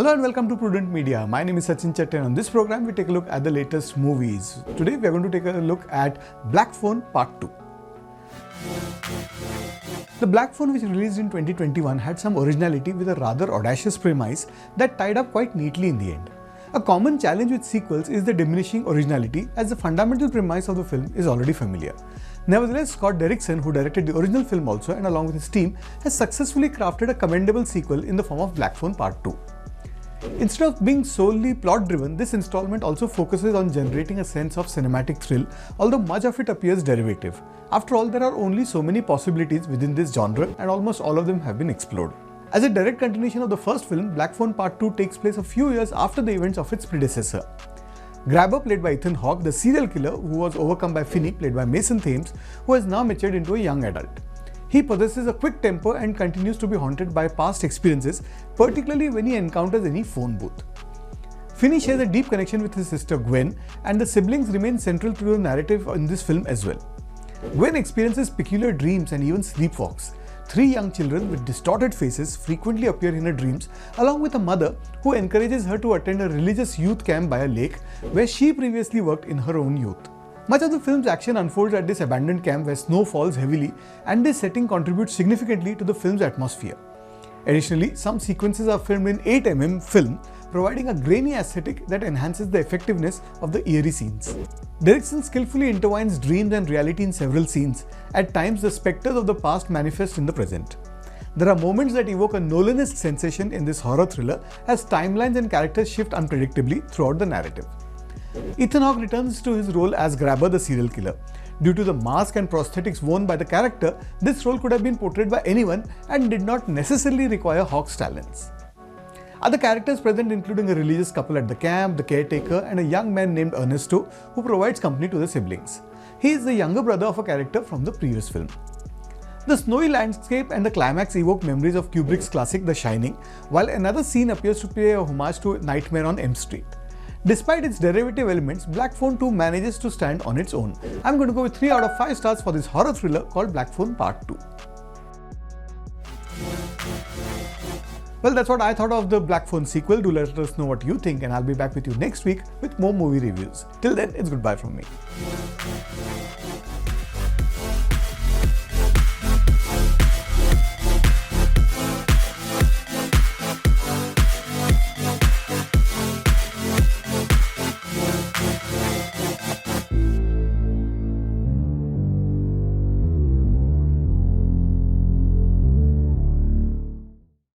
Hello and welcome to Prudent Media. My name is Sachin Chatte and on this program we take a look at the latest movies. Today we are going to take a look at Black Phone Part 2. The Black Phone, which released in 2021, had some originality with a rather audacious premise that tied up quite neatly in the end. A common challenge with sequels is the diminishing originality, as the fundamental premise of the film is already familiar. Nevertheless, Scott Derrickson, who directed the original film also and along with his team, has successfully crafted a commendable sequel in the form of Black Phone Part 2. Instead of being solely plot-driven, this installment also focuses on generating a sense of cinematic thrill, although much of it appears derivative. After all, there are only so many possibilities within this genre and almost all of them have been explored. As a direct continuation of the first film, Black Phone Part 2 takes place a few years after the events of its predecessor. Grabber, played by Ethan Hawke, the serial killer who was overcome by Finney, played by Mason Thames, who has now matured into a young adult. He possesses a quick temper and continues to be haunted by past experiences, particularly when he encounters any phone booth. Finney shares a deep connection with his sister Gwen, and the siblings remain central to the narrative in this film as well. Gwen experiences peculiar dreams and even sleepwalks. Three young children with distorted faces frequently appear in her dreams, along with a mother who encourages her to attend a religious youth camp by a lake where she previously worked in her own youth. Much of the film's action unfolds at this abandoned camp where snow falls heavily, and this setting contributes significantly to the film's atmosphere. Additionally, some sequences are filmed in 8mm film, providing a grainy aesthetic that enhances the effectiveness of the eerie scenes. Derrickson skillfully intertwines dreams and reality in several scenes. At times, the specters of the past manifest in the present. There are moments that evoke a Nolan-esque sensation in this horror thriller as timelines and characters shift unpredictably throughout the narrative. Ethan Hawke returns to his role as Grabber the serial killer. Due to the mask and prosthetics worn by the character, this role could have been portrayed by anyone and did not necessarily require Hawke's talents. Other characters present including a religious couple at the camp, the caretaker, and a young man named Ernesto who provides company to the siblings. He is the younger brother of a character from the previous film. The snowy landscape and the climax evoke memories of Kubrick's classic The Shining, while another scene appears to pay a homage to Nightmare on Elm Street. Despite its derivative elements, Black Phone 2 manages to stand on its own. I'm going to go with 3 out of 5 stars for this horror thriller called Black Phone Part 2. Well, that's what I thought of the Black Phone sequel. Do let us know what you think, and I'll be back with you next week with more movie reviews. Till then, it's goodbye from me.